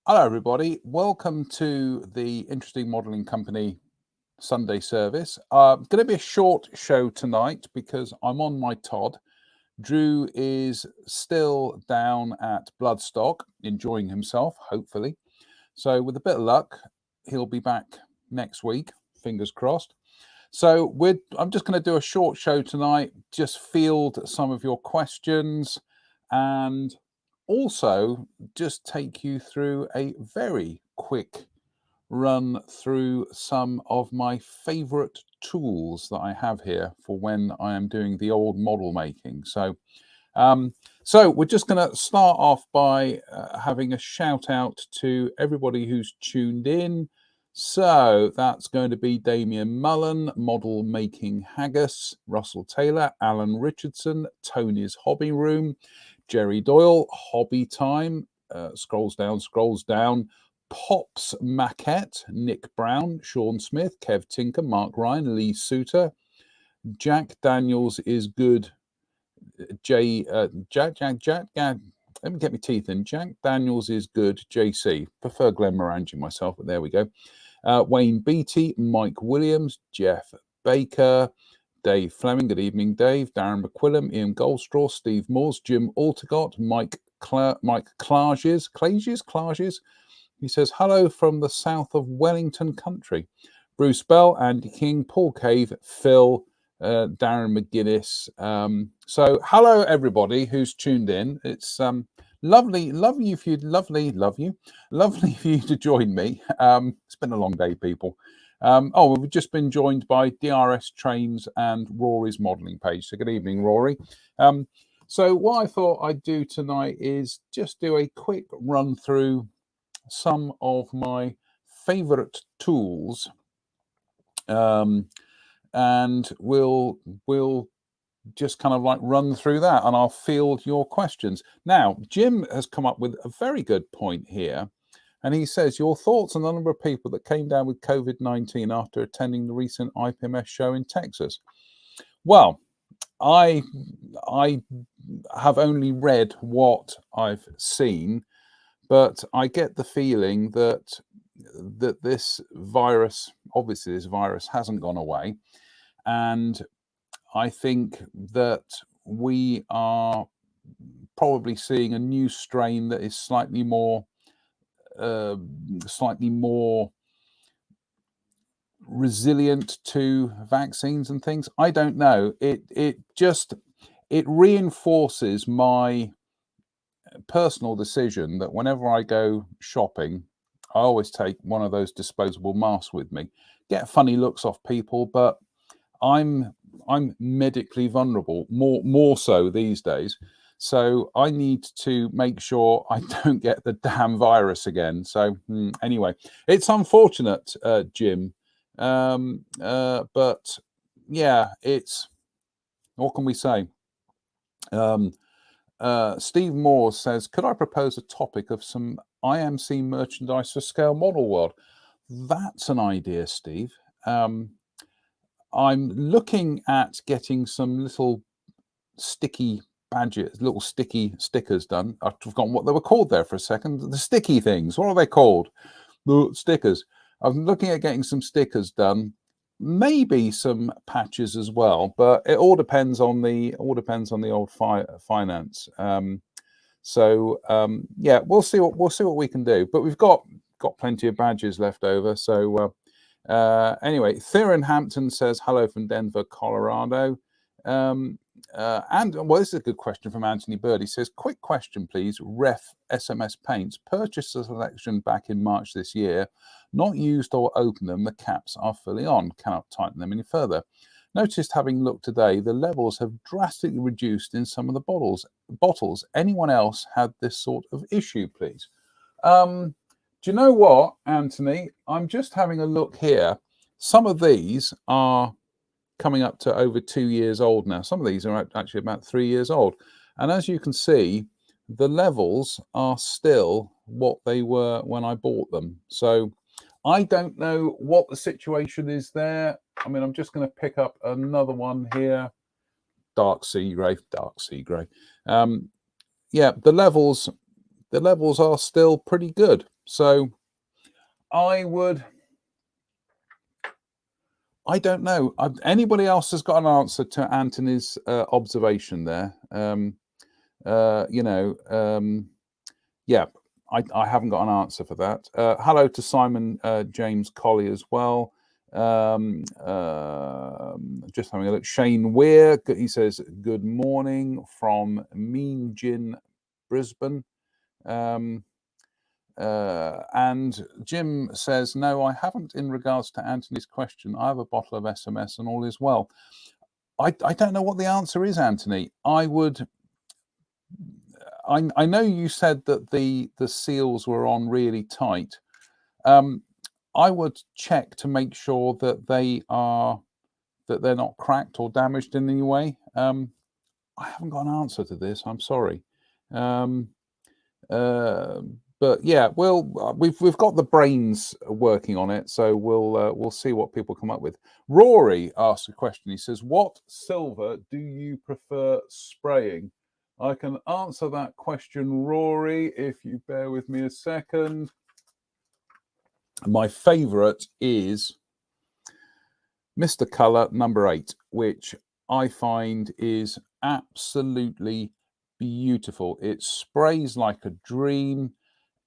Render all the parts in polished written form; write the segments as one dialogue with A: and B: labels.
A: Hello, everybody. Welcome to the Interesting Modelling Company Sunday service. Going to be a short show tonight because I'm on my Todd. Drew is still down at Bloodstock, enjoying himself, hopefully. So with a bit of luck, he'll be back next week, fingers crossed. So I'm just going to do a short show tonight, just field some of your questions and also just take you through a very quick run through some of my favorite tools that I have here for when I am doing the old model making. So we're just going to start off by having a shout out to everybody who's tuned in. So that's going to be Damien Mullen, Model Making Haggis, Russell Taylor, Alan Richardson, Tony's Hobby Room, Jerry Doyle, Hobby Time, scrolls down, Pops Maquette, Nick Brown, Sean Smith, Kev Tinker, Mark Ryan, Lee Suter, Jack Daniels is good, Jack, let me get my teeth in. Jack Daniels is good, JC. Prefer Glenn Morangi myself, but there we go. Wayne Beatty, Mike Williams, Jeff Baker, Dave Fleming. Good evening, Dave. Darren McQuillan, Ian Goldstraw, Steve Moores, Jim Altegott, Mike Klages. He says, hello from the south of Wellington country. Bruce Bell, Andy King, Paul Cave, Phil, Darren McGuinness. So hello everybody who's tuned in. It's lovely for you to join me. It's been a long day, people. We've just been joined by DRS Trains and Rory's modelling page. So good evening, Rory. So what I thought I'd do tonight is just do a quick run through some of my favorite tools, and we'll just kind of like run through that, and I'll field your questions. Now, Jim has come up with a very good point here, and he says, your thoughts on the number of people that came down with COVID-19 after attending the recent IPMS show in Texas. Well, I have only read what I've seen, but I get the feeling that this virus hasn't gone away. And I think that we are probably seeing a new strain that is slightly more resilient to vaccines and things. I don't know. It reinforces my personal decision that whenever I go shopping, I always take one of those disposable masks with me. Get funny looks off people, but I'm medically vulnerable, more so these days. So I need to make sure I don't get the damn virus again. So anyway, it's unfortunate, Jim. But yeah, what can we say? Steve Moore says, could I propose a topic of some IMC merchandise for Scale Model World? That's an idea, Steve. I'm looking at getting some little sticky badges, little sticky stickers done. I've forgotten what they were called there for a second. The sticky things. What are they called? The stickers. I'm looking at getting some stickers done, maybe some patches as well, but it all depends on the old finance. Yeah, we'll see what we can do. But we've got plenty of badges left over. So anyway, Theron Hampton says hello from Denver, Colorado. And well, this is a good question from Anthony Bird. He says, quick question, please. Ref SMS paints. Purchased a selection back in March this year. Not used or opened them. The caps are fully on. Cannot tighten them any further. Noticed, having looked today, the levels have drastically reduced in some of the bottles. Anyone else had this sort of issue, please? Do you know what, Anthony? I'm just having a look here. Some of these are coming up to over 2 years old now. Some of these are actually about 3 years old. And as you can see, the levels are still what they were when I bought them. So I don't know what the situation is there. I mean, I'm just going to pick up another one here. Dark sea grey. Yeah, the levels are still pretty good. So I don't know. Anybody else has got an answer to Anthony's observation there? Yeah, I haven't got an answer for that. Hello to Simon James Colley as well. Just having a look. Shane Weir, he says, good morning from Mean Gin, Brisbane. And Jim says, no, I haven't in regards to Anthony's question. I have a bottle of SMS and all is well. I don't know what the answer is, Anthony. I know you said that the seals were on really tight. I would check to make sure that they're not cracked or damaged in any way. I haven't got an answer to this. I'm sorry. But yeah, we've got the brains working on it, so we'll see what people come up with. Rory asks a question. He says, "What silver do you prefer spraying?" I can answer that question, Rory, if you bear with me a second. My favourite is Mr. Colour number 8, which I find is absolutely beautiful. It sprays like a dream.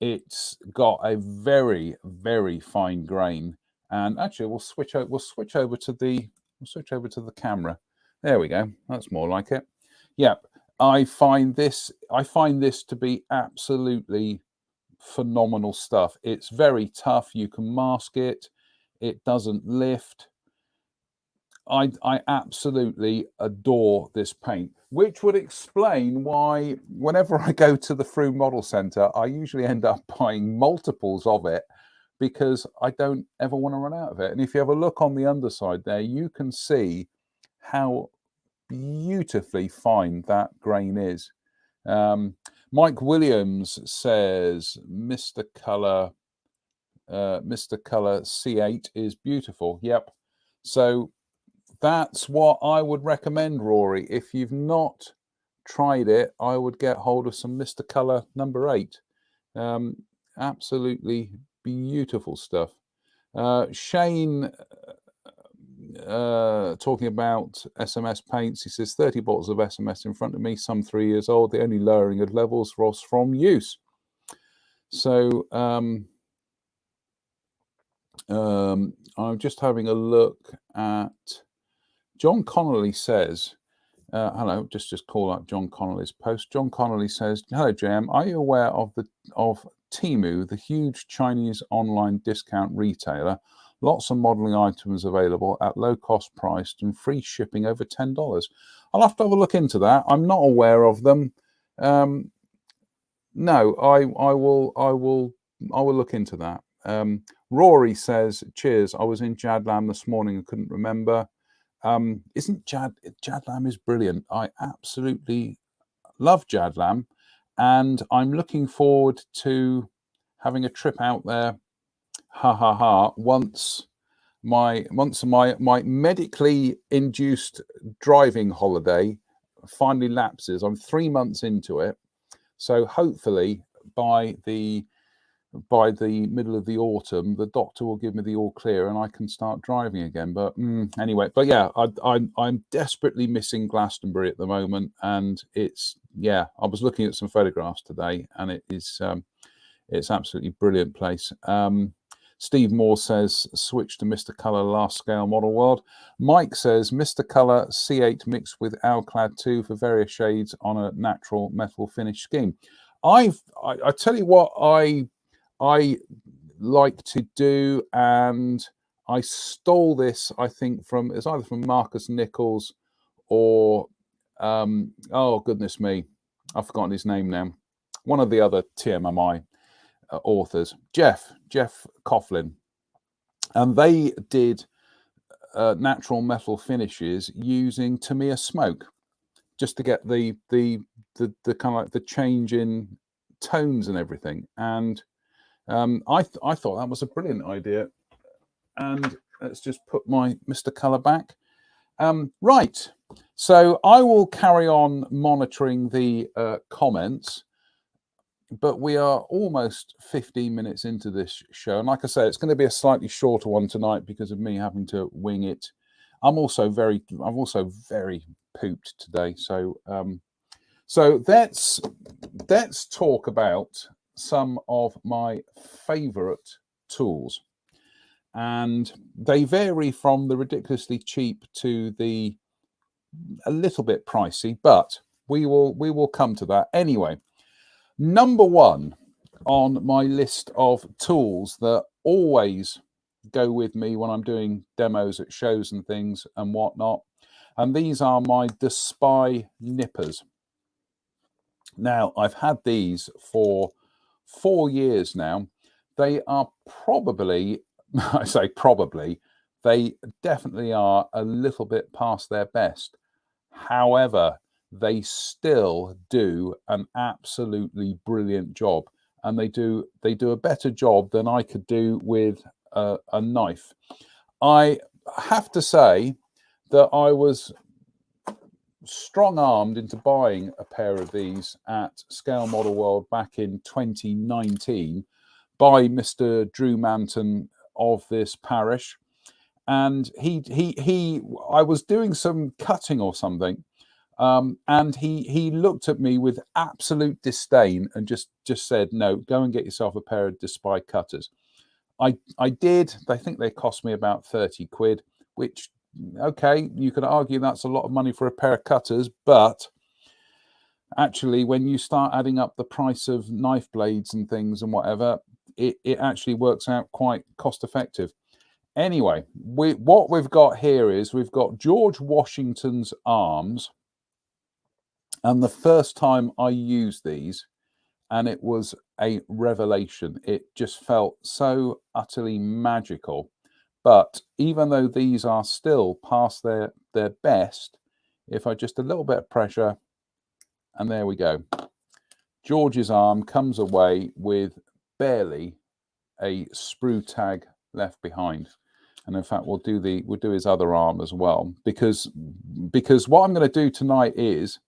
A: It's got a very, very fine grain. And actually, we'll switch over to the camera. There we go. That's more like it. Yeah, I find this to be absolutely phenomenal stuff. It's very tough. You can mask it. It doesn't lift. I absolutely adore this paint, which would explain why whenever I go to the Frome Model Centre, I usually end up buying multiples of it because I don't ever want to run out of it. And if you have a look on the underside there, you can see how beautifully fine that grain is. Mike Williams says, Mr. Colour C8 is beautiful. Yep. So that's what I would recommend, Rory. If you've not tried it, I would get hold of some Mr. Colour number 8. Absolutely beautiful stuff. Shane, talking about SMS paints, he says 30 bottles of SMS in front of me, some 3 years old. The only lowering of levels was from use. So I'm just having a look at John Connolly says, hello, just call up John Connolly's post. John Connolly says, hello, JM, are you aware of Temu, the huge Chinese online discount retailer? Lots of modelling items available at low cost priced and free shipping over $10. I'll have to have a look into that. I'm not aware of them. No, I will look into that. Rory says, cheers, I was in Jadlam this morning and couldn't remember. Isn't Jadlam is brilliant. I absolutely love Jadlam, and I'm looking forward to having a trip out there. Once my medically induced driving holiday finally lapses. I'm 3 months into it, so hopefully by the middle of the autumn, the doctor will give me the all clear and I can start driving again. But anyway, but yeah, I'm desperately missing Glastonbury at the moment, and it's, yeah, I was looking at some photographs today, and it is it's absolutely brilliant place. Steve Moore says, switch to Mr. Colour last scale model world. Mike says, Mr. Colour C8 mixed with Alclad 2 for various shades on a natural metal finish scheme. I tell you what I like to do, and I stole this, I think, it's either from Marcus Nichols or oh goodness me, I've forgotten his name now. One of the other TMMI authors, Jeff Coughlin, and they did natural metal finishes using Tamiya smoke, just to get the kind of like the change in tones and everything. And I thought that was a brilliant idea. And let's just put my Mr. Colour back. Right, so I will carry on monitoring the comments, but we are almost 15 minutes into this show, and like I say, it's going to be a slightly shorter one tonight because of me having to wing it. I'm also very pooped today, so let's talk about some of my favorite tools, and they vary from the ridiculously cheap to the a little bit pricey, but we will come to that anyway. Number one on my list of tools that always go with me when I'm doing demos at shows and things and whatnot, and these are my Despy nippers. Now, I've had these for 4 years now. They are probably, I say probably, they definitely are a little bit past their best. However, they still do an absolutely brilliant job, and they do a better job than I could do with a knife. I have to say that I was strong-armed into buying a pair of these at Scale Model World back in 2019 by Mr. Drew Manton of this parish, and I was doing some cutting or something, and he looked at me with absolute disdain and just said, "No, go and get yourself a pair of Despy cutters." I did. I think they cost me about 30 quid, which, okay, you could argue that's a lot of money for a pair of cutters, but actually when you start adding up the price of knife blades and things and whatever, it actually works out quite cost effective. Anyway, what we've got here is we've got George Washington's arms, and the first time I used these, and it was a revelation. It just felt so utterly magical. But even though these are still past their best, if I just a little bit of pressure, and there we go. George's arm comes away with barely a sprue tag left behind. And in fact, we'll do his other arm as well, because what I'm going to do tonight is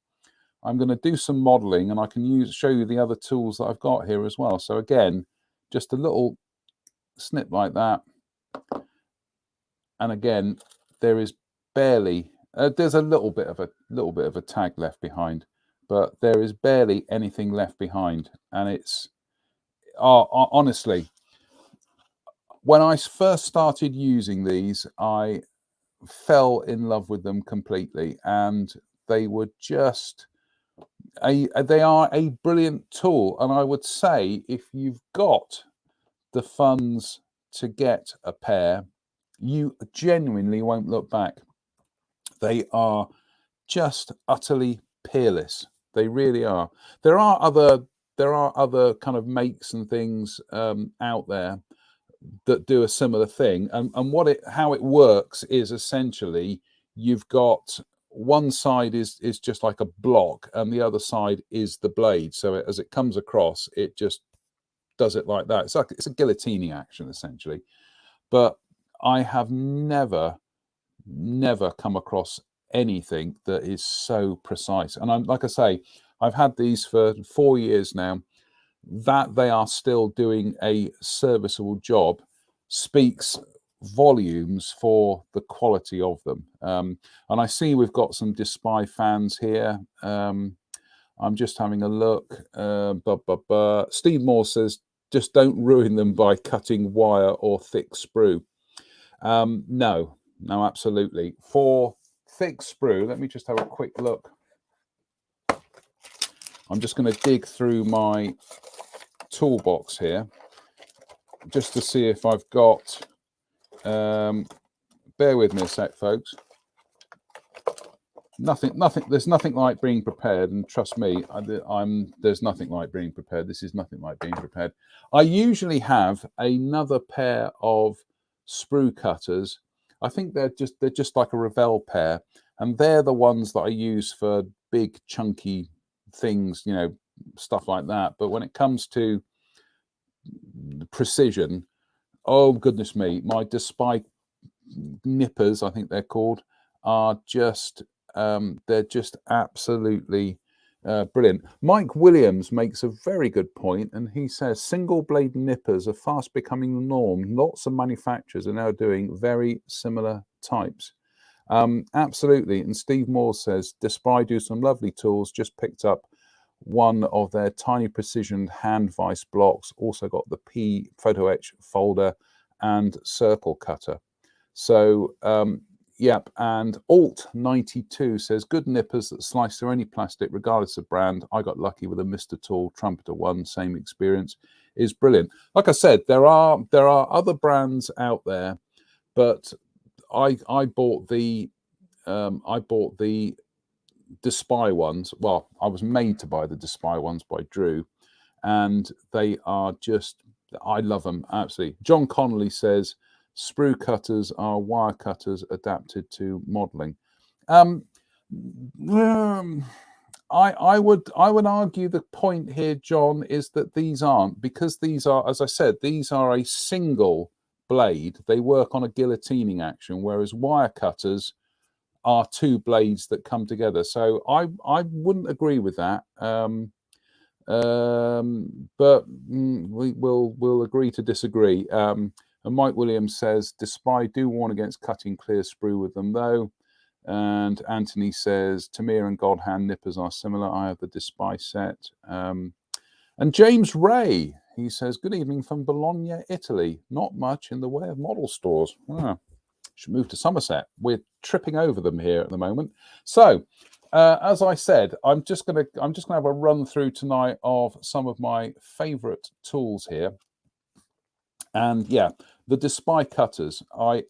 A: I'm going to do some modeling, and I can show you the other tools that I've got here as well. So again, just a little snip like that. And again, there is barely there's a little bit of a tag left behind, but there is barely anything left behind. And it's honestly, when I first started using these, I fell in love with them completely, and they were just they are a brilliant tool. And I would say, if you've got the funds to get a pair, you genuinely won't look back. They are just utterly peerless. They really are. There are other kind of makes and things out there that do a similar thing, and how it works is essentially you've got one side is just like a block, and the other side is the blade. So as it comes across, it just does it like that. It's a guillotining action essentially. But I have never come across anything that is so precise. And I'm, like I say, I've had these for 4 years now. That they are still doing a serviceable job speaks volumes for the quality of them. And I see we've got some Despy fans here. I'm just having a look. Steve Moore says just don't ruin them by cutting wire or thick sprue. No, absolutely. For thick sprue, let me just have a quick look. I'm just going to dig through my toolbox here just to see if I've got, bear with me a sec, folks. There's nothing like being prepared, and trust me, there's nothing like being prepared. This is nothing like being prepared. I usually have another pair of sprue cutters. I think they're just like a Revell pair, and they're the ones that I use for big chunky things, you know, stuff like that. But when it comes to precision, oh goodness me, my Despy nippers, I think they're called, are just they're just absolutely brilliant. Mike Williams makes a very good point, and he says single blade nippers are fast becoming the norm. Lots of manufacturers are now doing very similar types. Absolutely. And Steve Moore says Despy do some lovely tools. Just picked up one of their tiny precision hand vice blocks. Also got the P photo etch folder and circle cutter. So yep. And Alt 92 says good nippers that slice through any plastic regardless of brand. I got lucky with a Mr. Tool Trumpeter one. Same experience. Is brilliant. Like I said, there are other brands out there, but I bought the Despy ones. Well, I was made to buy the Despy ones by Drew, and they are just, I love them absolutely. John Connolly says sprue cutters are wire cutters adapted to modeling. I would argue the point here, John, is that these aren't, because these are, as I said, these are a single blade. They work on a guillotining action, whereas wire cutters are two blades that come together. So I wouldn't agree with that. But we'll agree to disagree. And Mike Williams says, Despy do warn against cutting clear sprue with them, though. And Anthony says, Tamir and Godhand nippers are similar. I have the Despy set. And James Ray, he says, good evening from Bologna, Italy. Not much in the way of model stores. Should move to Somerset. We're tripping over them here at the moment. So, as I said, I'm just gonna have a run through tonight of some of my favourite tools here. And yeah, the Despy cutters, I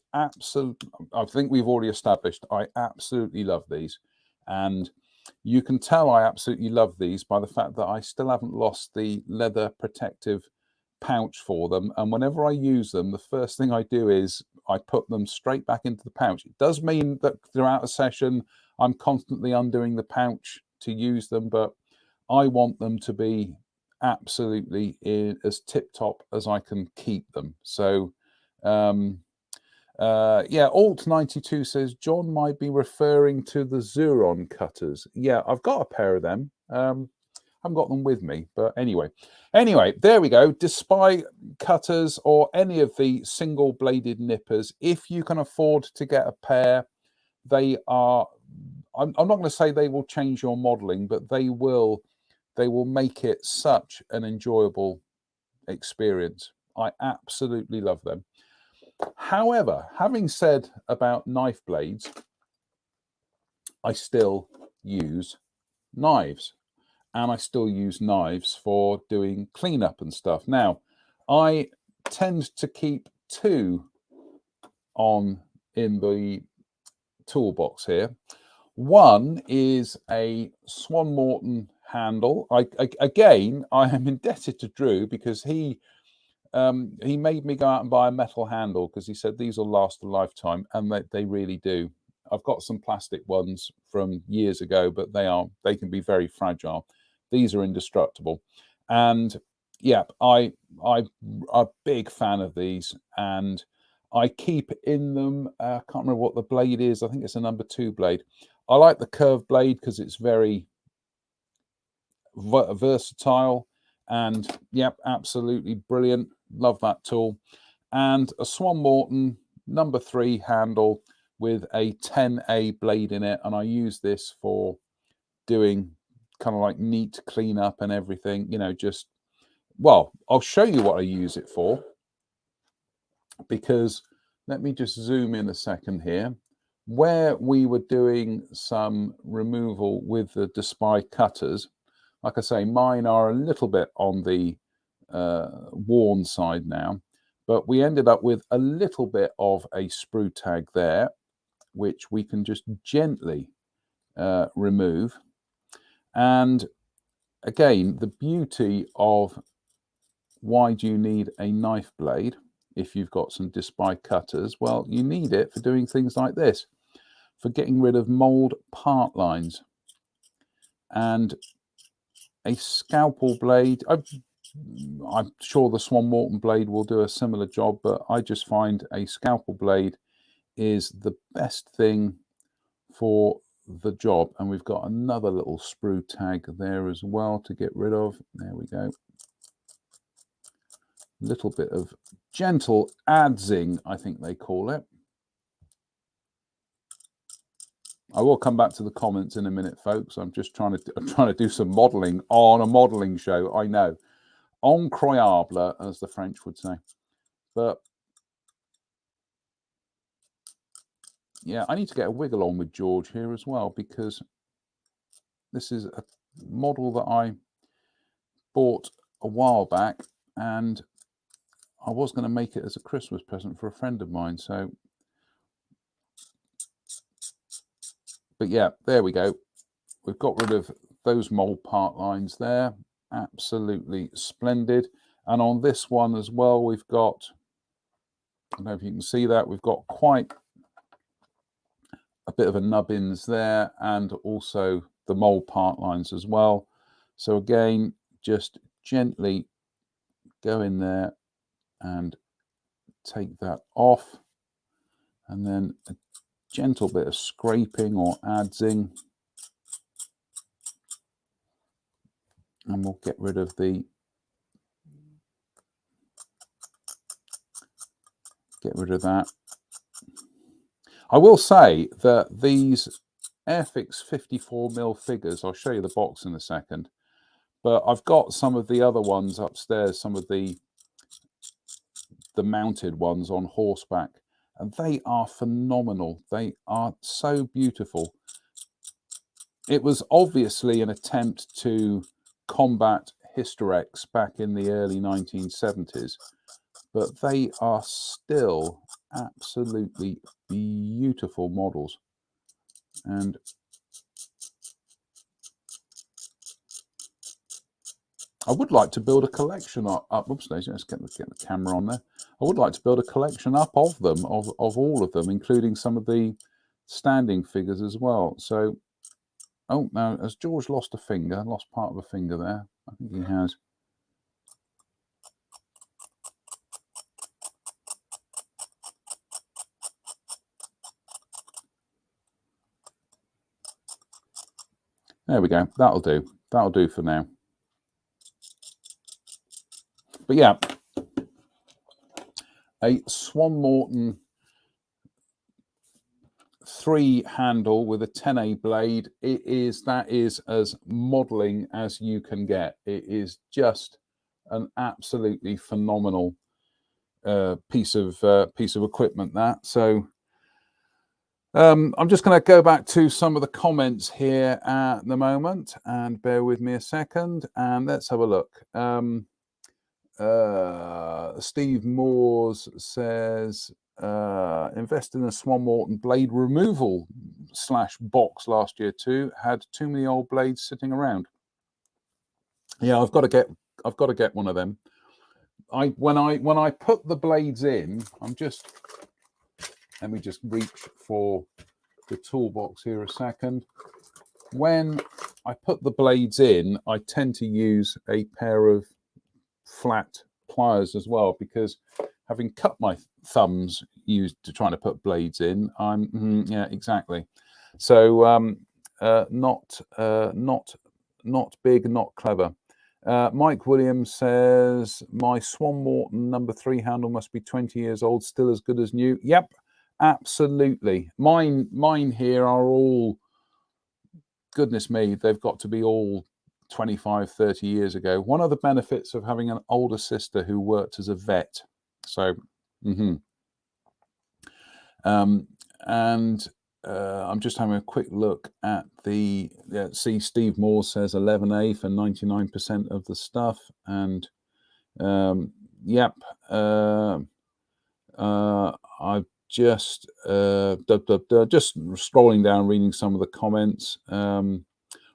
A: think we've already established, I absolutely love these. And you can tell I absolutely love these by the fact that I still haven't lost the leather protective pouch for them. And whenever I use them, the first thing I do is I put them straight back into the pouch. It does mean that throughout a session, I'm constantly undoing the pouch to use them, but I want them to be absolutely as tip-top as I can keep them. So yeah, Alt 92 says John might be referring to the Xuron cutters. Yeah, I've got a pair of them. I haven't got them with me, but anyway, there we go. Despy cutters or any of the single bladed nippers, if you can afford to get a pair, they are, I'm not going to say they will change your modeling, but they will make it such an enjoyable experience. I absolutely love them. However, having said about knife blades, I still use knives, and I still use knives for doing cleanup and stuff. Now, I tend to keep two in the toolbox here. One is a Swan Morton handle. Again, I am indebted to Drew because he made me go out and buy a metal handle because he said these will last a lifetime, and they really do. I've got some plastic ones from years ago, but they can be very fragile. These are indestructible, and yeah, I'm a big fan of these, and I keep in them. I can't remember what the blade is. I think it's a number 2 blade. I like the curved blade because it's very versatile, and yep, absolutely brilliant. Love that tool. And a Swan Morton number 3 handle with a 10A blade in it, and I use this for doing kind of like neat cleanup and everything, you know, just well, I'll show you what I use it for, because let me just zoom in a second here. Where we were doing some removal with the Despy cutters, like I say, mine are a little bit on the worn side now, but we ended up with a little bit of a sprue tag there, which we can just gently remove. And again, the beauty of why do you need a knife blade if you've got some Despy cutters? Well, you need it for doing things like this, for getting rid of mold part lines. And a scalpel blade, I'm sure the Swan Morton blade will do a similar job, but I just find a scalpel blade is the best thing for the job. And we've got another little sprue tag there as well to get rid of. There we go. Little bit of gentle adzing, I think they call it. I will come back to the comments in a minute, folks. I'm trying to do some modelling on a modelling show. I know, incroyable, as the French would say. But yeah, I need to get a wiggle on with George here as well, because this is a model that I bought a while back, and I was going to make it as a Christmas present for a friend of mine. So, but yeah, there we go. We've got rid of those mold part lines there. Absolutely splendid. And on this one as well, we've got, I don't know if you can see that, we've got quite a bit of a nubbins there, and also the mold part lines as well. So again, just gently go in there and take that off, and then a gentle bit of scraping or adzing, and we'll get rid of that. I will say that these Airfix 54mm figures, I'll show you the box in a second, but I've got some of the other ones upstairs, some of the mounted ones on horseback, and they are phenomenal. They are so beautiful. It was obviously an attempt to combat Hysterex back in the early 1970s, but they are still absolutely beautiful models. And I would like to build a collection up. Oops, let's get the camera on there. I would like to build a collection up of them, of all of them, including some of the standing figures as well. So, oh, now, has George lost a finger? Lost part of a finger there? I think he has. There we go. That'll do. That'll do for now. But yeah, a Swan Morton 3 handle with a 10A blade. That is as modelling as you can get. It is just an absolutely phenomenal piece of equipment. That so. I'm just going to go back to some of the comments here at the moment, and bear with me a second, and let's have a look. Steve Moores says, invest in a Swan Morton blade removal / box last year too. Had too many old blades sitting around. Yeah, I've got to get one of them. When I put the blades in, let me just reach for the toolbox here a second. When I put the blades in, I tend to use a pair of flat pliers as well, because having cut my thumbs used to trying to put blades in, yeah, exactly. So not big, not clever. Mike Williams says, my Swan Morton number 3 handle must be 20 years old, still as good as new. Yep, absolutely. Mine here are all, goodness me, they've got to be all 25, 30 years ago. One of the benefits of having an older sister who worked as a vet. So, and I'm just having a quick look at the, see, Steve Moore says 11A for 99% of the stuff. And yep, I've just just scrolling down, reading some of the comments.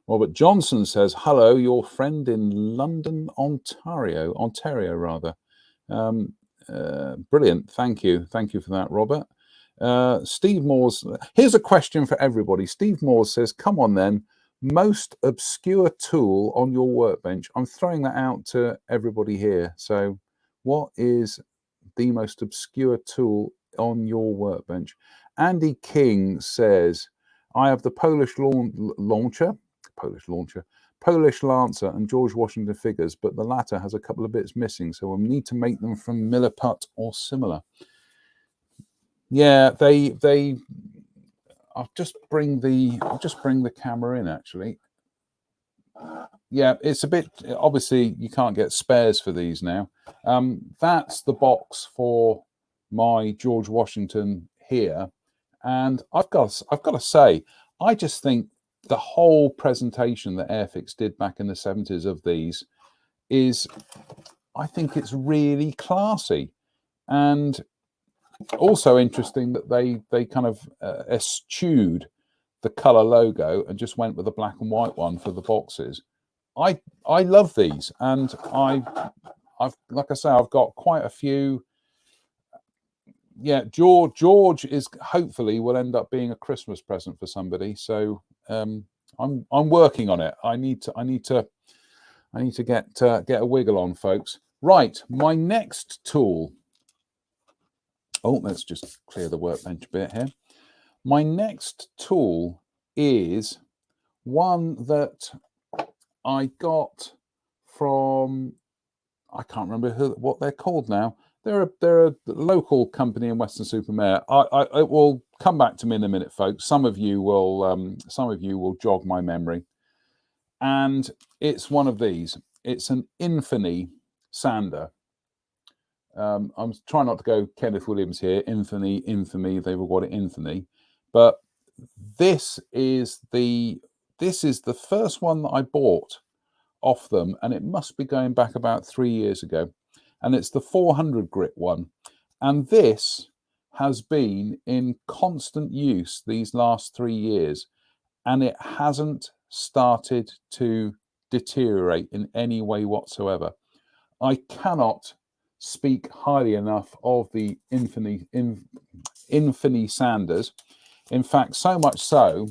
A: Robert Johnson says, hello, your friend in London, Ontario rather. Brilliant. Thank you for that, Robert. Steve Moores, here's a question for everybody. Steve Moores says, come on then, most obscure tool on your workbench. I'm throwing that out to everybody here. So what is the most obscure tool on your workbench? Andy King says, I have the Polish Lancer and George Washington figures, but the latter has a couple of bits missing, so we'll need to make them from Milliput or similar. Yeah, I'll just bring the camera in, actually. Yeah, it's a bit, obviously you can't get spares for these now. That's the box for my George Washington here, and I've got to say, I just think the whole presentation that Airfix did back in the 70s of these is, I think it's really classy, and also interesting that they kind of eschewed the color logo and just went with a black and white one for the boxes. I love these, and I've like I say, I've got quite a few. Yeah, George is hopefully will end up being a Christmas present for somebody. So I'm working on it. I need to get a wiggle on, folks. Right, my next tool. Oh, let's just clear the workbench a bit here. My next tool is one that I got from, I can't remember what they're called now. They're a local company in Weston-super-Mare. It will come back to me in a minute, folks. Some of you will jog my memory, and it's one of these. It's an Infamy sander. I'm trying not to go Kenneth Williams here. Infamy. They've all got it Infamy, but this is the first one that I bought off them, and it must be going back about 3 years ago, and it's the 400 grit one, and this has been in constant use these last 3 years, and it hasn't started to deteriorate in any way whatsoever. I cannot speak highly enough of the Infamy sanders. In fact, so much so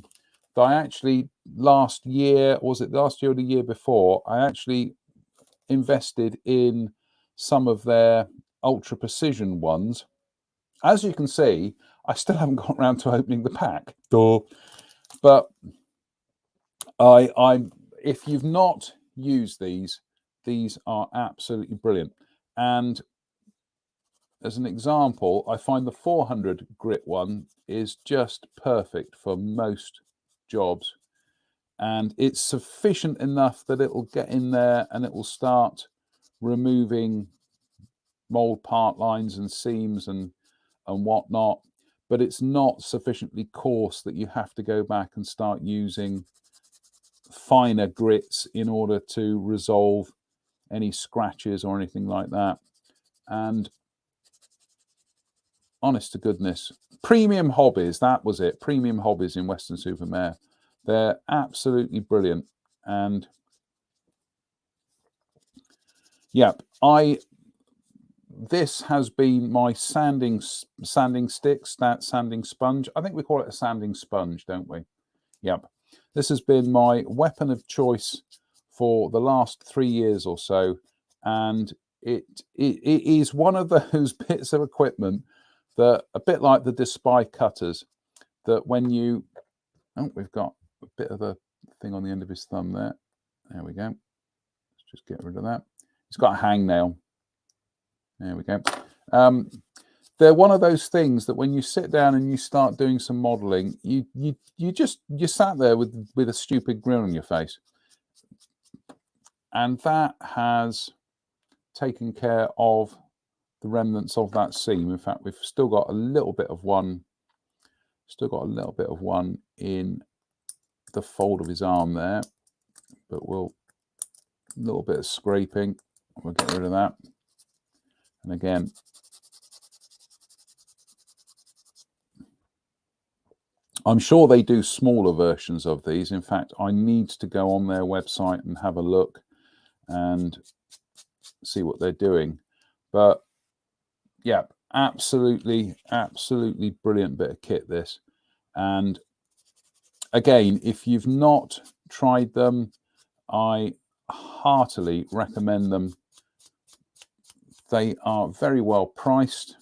A: that I actually last year, or was it last year or the year before, I actually invested in some of their ultra precision ones. As you can see, I still haven't got around to opening the pack. But if you've not used these are absolutely brilliant. And as an example, I find the 400 grit one is just perfect for most jobs, and it's sufficient enough that it will get in there and it will start removing mold part lines and seams and whatnot, but it's not sufficiently coarse that you have to go back and start using finer grits in order to resolve any scratches or anything like that. And honest to goodness, Premium Hobbies, that was it. Premium Hobbies in Weston-super-Mare. They're absolutely brilliant. And yeah, this has been my sanding sticks, that sanding sponge. I think we call it a sanding sponge, don't we? Yep. This has been my weapon of choice for the last 3 years or so, and it is one of those bits of equipment that, a bit like the Despy cutters, that when you, oh, we've got a bit of a thing on the end of his thumb there. There we go. Let's just get rid of that. It's got a hangnail. There we go. They're one of those things that when you sit down and you start doing some modeling, you sat there with a stupid grin on your face. and that has taken care of the remnants of that seam. In fact, we've still got a little bit of one, in the fold of his arm there, but a little bit of scraping, we'll get rid of that. And again, I'm sure they do smaller versions of these. In fact, I need to go on their website and have a look and see what they're doing. But yeah, absolutely brilliant bit of kit, this. And again, if you've not tried them, I heartily recommend them. They are very well priced.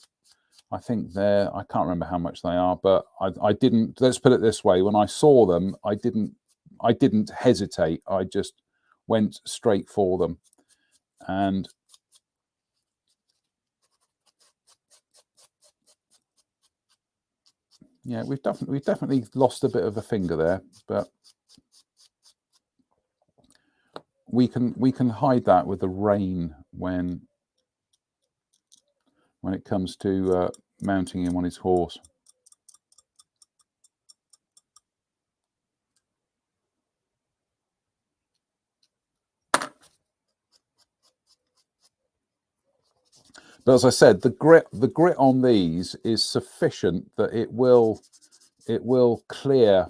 A: I think I can't remember how much they are, but I didn't, let's put it this way, when I saw them, I didn't hesitate. I just went straight for them. And yeah, we've definitely lost a bit of a finger there, but we can hide that with the rain when it comes to mounting him on his horse. But as I said, the grit on these is sufficient that it will clear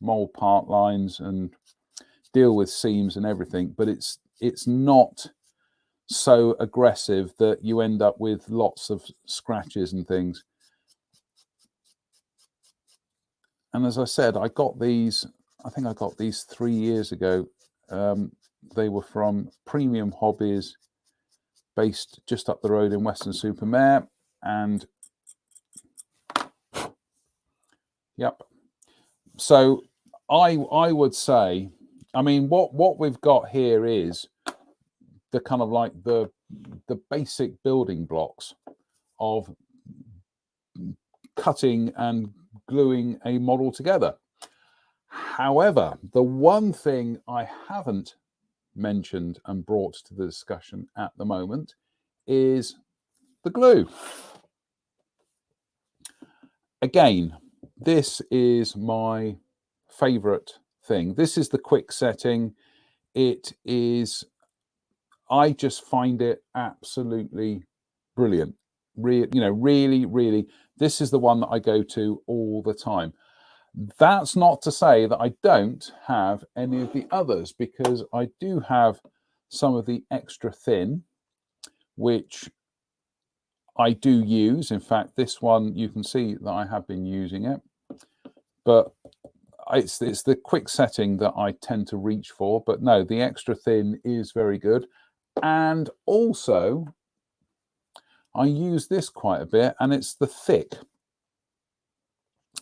A: mold part lines and deal with seams and everything, but it's not so aggressive that you end up with lots of scratches and things. And as I said, I got these, I think I got these 3 years ago. They were from Premium Hobbies, based just up the road in Weston-super-Mare. And yep, so I would say, I mean, what we've got here is the kind of like the basic building blocks of cutting and gluing a model together. However, the one thing I haven't mentioned and brought to the discussion at the moment is the glue. Again, this is my favorite thing. This is the quick setting. It is, I just find it absolutely brilliant. Really, this is the one that I go to all the time. That's not to say that I don't have any of the others, because I do have some of the extra thin, which I do use. In fact, this one, you can see that I have been using it, but it's the quick setting that I tend to reach for. But no, the extra thin is very good. And also, I use this quite a bit, and it's the thick.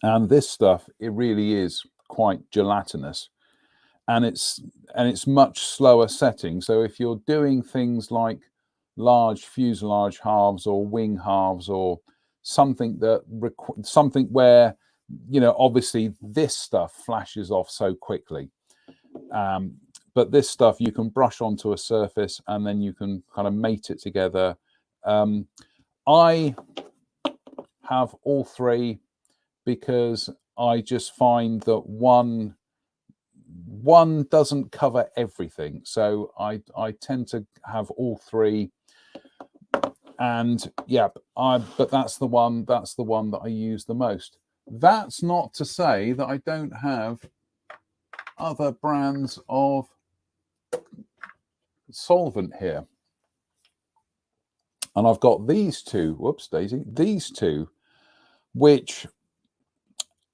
A: And this stuff, it really is quite gelatinous, and it's much slower setting. So if you're doing things like large fuselage halves or wing halves, or something where, you know, obviously this stuff flashes off so quickly, but this stuff you can brush onto a surface and then you can kind of mate it together. I have all three because I just find that one doesn't cover everything, so I tend to have all three. And yeah, but that's the one that I use the most. That's not to say that I don't have other brands of solvent here. And I've got these two, whoops daisy, these two, which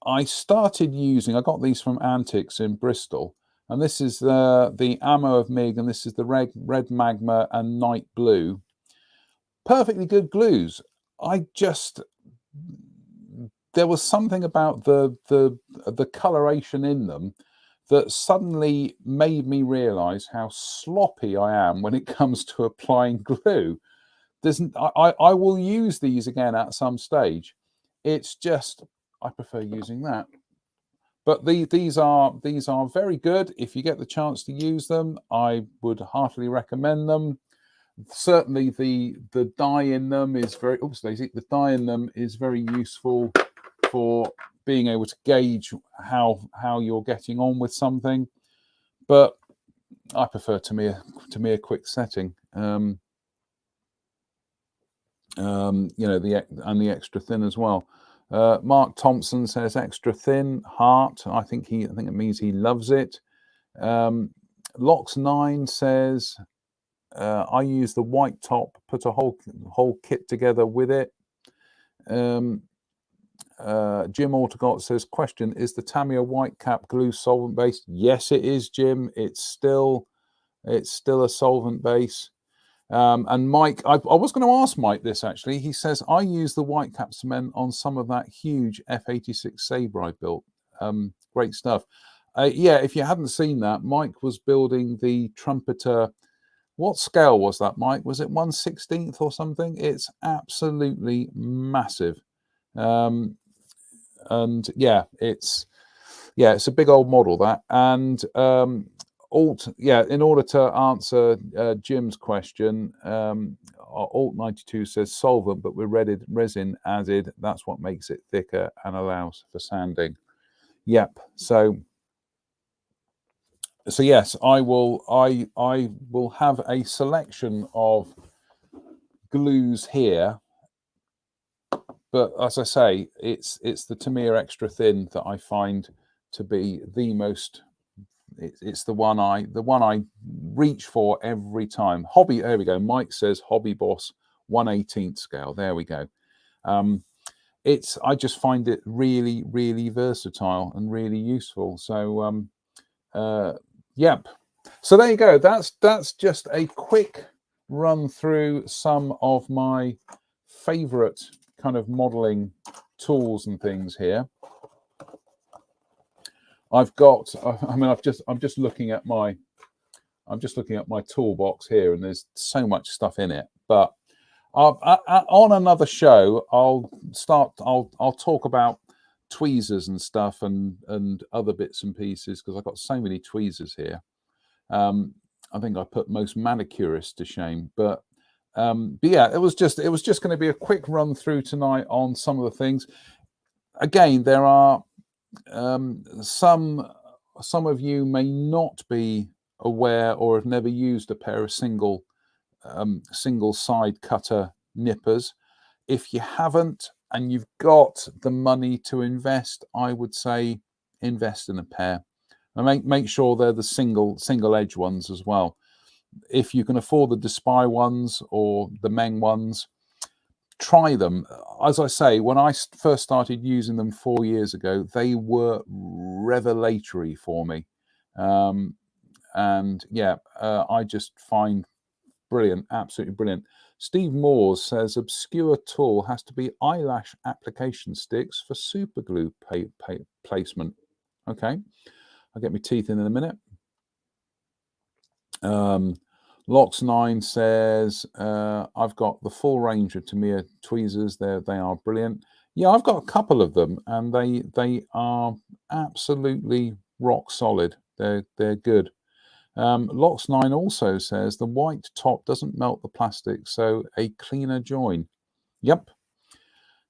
A: I started using. I got these from Antics in Bristol, and this is the Ammo of Mig, and this is the Red Magma and Night Blue. Perfectly good glues. There was something about the coloration in them that suddenly made me realize how sloppy I am when it comes to applying glue. I will use these again at some stage. It's just, I prefer using that. but these are very good. If you get the chance to use them, I would heartily recommend them. Certainly, the dye in them is very. Oops, Daisy. The dye in them is very useful for being able to gauge how you're getting on with something. But I prefer Tamiya quick setting. You know, the extra thin as well. Mark Thompson says extra thin heart. I think it means he loves it. Lox9 says I use the white top, put a whole kit together with it. Jim Altegott says, question, is the Tamiya white cap glue solvent based? Yes, it is, Jim. It's still a solvent base. And Mike, I was going to ask Mike this actually. He says, I use the white cap cement on some of that huge F86 Sabre I built. Great stuff. Yeah, if you hadn't seen that, Mike was building the Trumpeter. What scale was that, Mike? Was it 1/16 or something? It's absolutely massive. And yeah, it's a big old model, that. And in order to answer Jim's question, Alt92 says solvent, but with resin added. That's what makes it thicker and allows for sanding. Yep. So yes, I will have a selection of glues here, but as I say, it's the Tamiya extra thin that I find to be the most. It's the one I reach for every time. Hobby. There we go. Mike says Hobby Boss 1/18 scale. There we go. I just find it really, really versatile and really useful. So yep. So there you go. That's just a quick run through some of my favorite kind of modeling tools and things here. I've got. I mean, I'm just looking at my toolbox here, and there's so much stuff in it. But on another show, I'll talk about tweezers and stuff and other bits and pieces, because I've got so many tweezers here. I think I put most manicurists to shame, but yeah, it was just going to be a quick run through tonight on some of the things. Again, there are some of you may not be aware or have never used a pair of single side cutter nippers. If you haven't and you've got the money to invest, I would say invest in a pair, and make sure they're the single edge ones as well. If you can afford the Despy ones or the Meng ones, try them. As I say, when I first started using them 4 years ago, they were revelatory for me. And yeah, I just find brilliant, absolutely brilliant. Steve Moores says obscure tool has to be eyelash application sticks for super glue placement. Okay, I'll get my teeth in a minute. Lox9 says I've got the full range of Tamiya tweezers. They are brilliant. Yeah, I've got a couple of them, and they are absolutely rock solid. They're good. Lox9 also says the white top doesn't melt the plastic, so a cleaner join. Yep.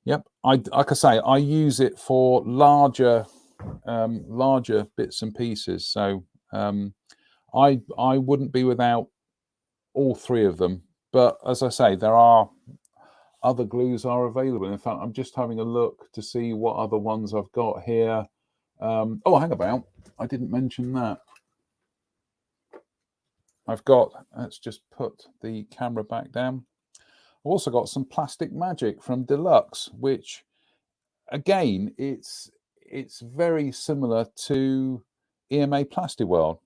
A: Like I say, I use it for larger bits and pieces. So I wouldn't be without all three of them. But as I say, there are other glues are available. In fact, I'm just having a look to see what other ones I've got here. Oh, hang about. I didn't mention that. I've got, let's just put the camera back down. I've also got some Plastic Magic from Deluxe, which again, it's very similar to EMA Plastic World.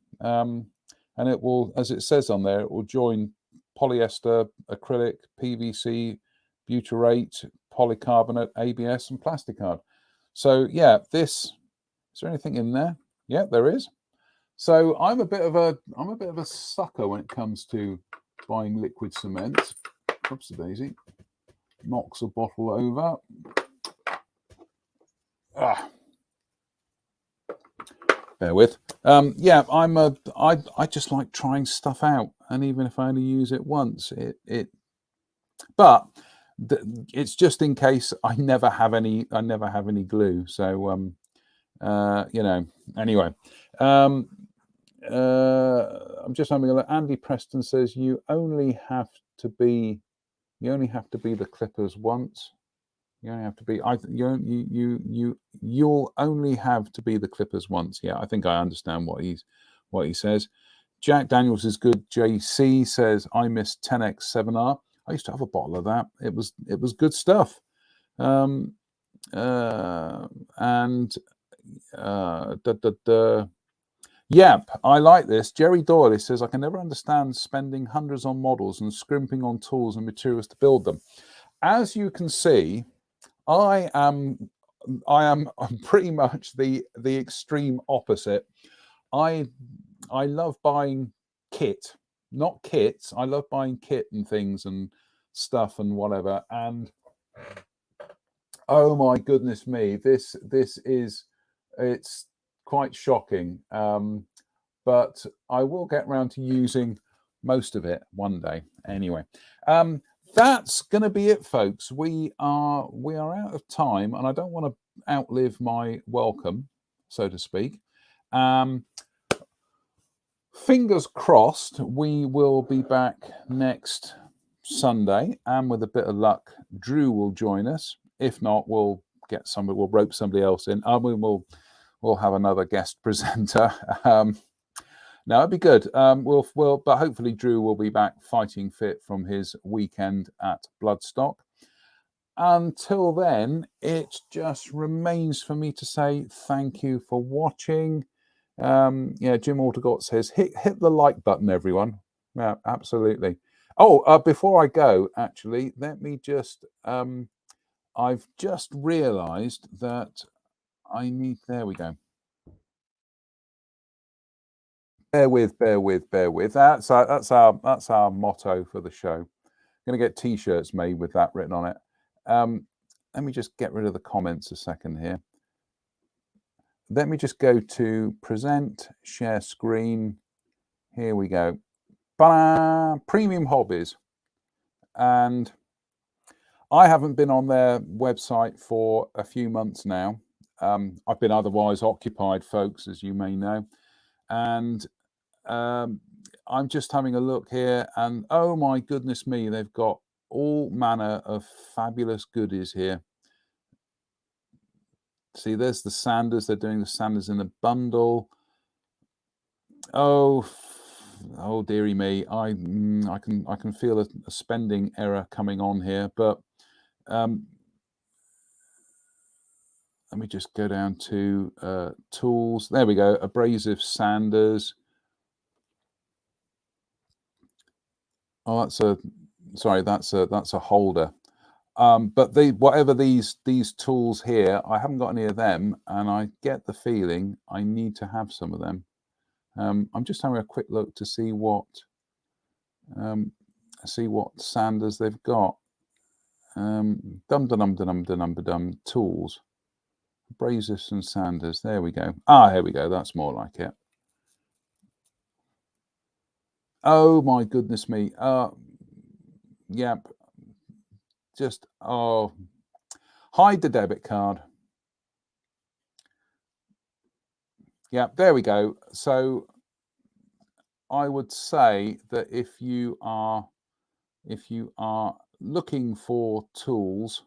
A: And it will, as it says on there, it will join polyester, acrylic, PVC, butyrate, polycarbonate, ABS, and plasticard. So yeah, is there anything in there? Yeah, there is. So I'm a bit of a sucker when it comes to buying liquid cement. Oopsie daisy. Knocks a bottle over. bear with. Yeah, I just like trying stuff out, and even if I only use it once, but it's just in case I never have any glue. So you know, anyway. I'm just having a look. Andy Preston says you only have to be the clippers once. You only have to be. You'll only have to be the clippers once. Yeah, I think I understand what he says. Jack Daniels is good. JC says I miss 10x 7R. I used to have a bottle of that. It was good stuff. And Yep, I like this. Jerry Doyle says I can never understand spending hundreds on models and scrimping on tools and materials to build them. As you can see, I am pretty much the extreme opposite. I love buying kit, not kits. I love buying kit and things and stuff and whatever. And oh my goodness me, this is, it's quite shocking. But I will get around to using most of it one day. Anyway, that's going to be it, folks. We are out of time, and I don't want to outlive my welcome, so to speak. Fingers crossed, we will be back next Sunday, and with a bit of luck, Drew will join us. If not, we'll get somebody. We'll rope somebody else in. We'll have another guest presenter. No, it'd be good. But hopefully Drew will be back fighting fit from his weekend at Bloodstock. Until then, it just remains for me to say thank you for watching. Yeah, Jim Aldergott says hit the like button, everyone. Yeah, absolutely. Oh, before I go, actually, let me just. I've just realised that I need. There we go. Bear with. That's our motto for the show. I'm going to get T-shirts made with that written on it. Let me just get rid of the comments a second here. Let me just go to present, share screen. Here we go. Premium Hobbies. And I haven't been on their website for a few months now. I've been otherwise occupied, folks, as you may know. And I'm just having a look here, and oh my goodness me, they've got all manner of fabulous goodies here. See, there's the sanders. They're doing the sanders in a bundle. Oh dearie me, I can feel a spending error coming on here, but let me just go down to tools. There we go. Abrasive sanders. Oh, that's a holder. But whatever these tools here, I haven't got any of them, and I get the feeling I need to have some of them. I'm just having a quick look to see what sanders they've got. Tools, abrasives and sanders. There we go. Here we go. That's more like it. Oh my goodness me. Yep. Just hide the debit card. Yeah, there we go. So I would say that if you are looking for tools,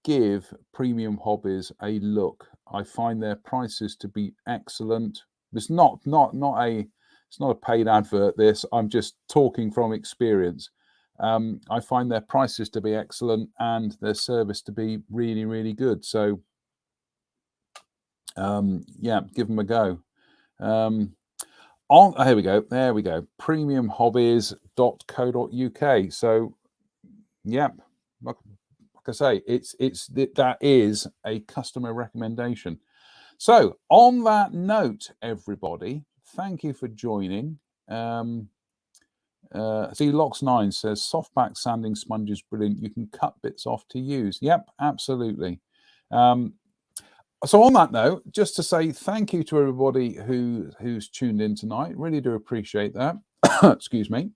A: give Premium Hobbies a look. I find their prices to be excellent. It's not a paid advert. This, I'm just talking from experience. I find their prices to be excellent and their service to be really, really good. So yeah, give them a go. Here we go. There we go. Premiumhobbies.co.uk. So yeah, like I say, that is a customer recommendation. So on that note, everybody, thank you for joining. See, Lox9 says softback sanding sponge is brilliant. You can cut bits off to use. Yep, absolutely. So on that note, just to say thank you to everybody who's tuned in tonight. Really do appreciate that. Excuse me.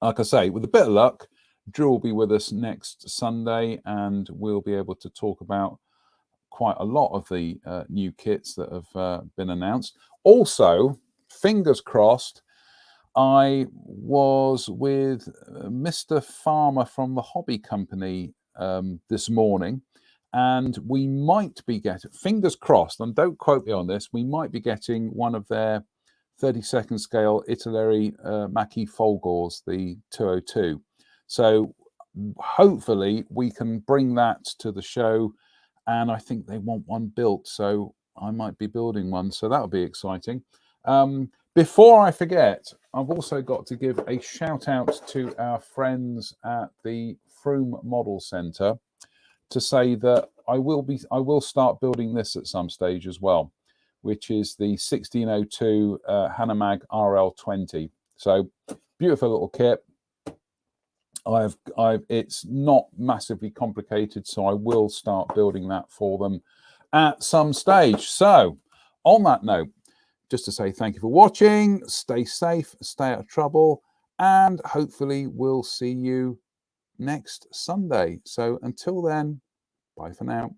A: Like I say, with a bit of luck, Drew will be with us next Sunday, and we'll be able to talk about quite a lot of the new kits that have been announced. Also, fingers crossed, I was with Mr. Farmer from the Hobby Company this morning, and we might be getting, fingers crossed, and don't quote me on this, we might be getting one of their 32nd scale Italeri Macchi Folgors, the 202. So hopefully we can bring that to the show, and I think they want one built, so I might be building one, so that'll be exciting. Before I forget, I've also got to give a shout out to our friends at the Froome Model Centre to say that I will start building this at some stage as well, which is the 1602 Hanomag RL20. So beautiful little kit. It's not massively complicated, so I will start building that for them at some stage. So on that note, just to say thank you for watching, stay safe, stay out of trouble, and hopefully we'll see you next Sunday. So until then, bye for now.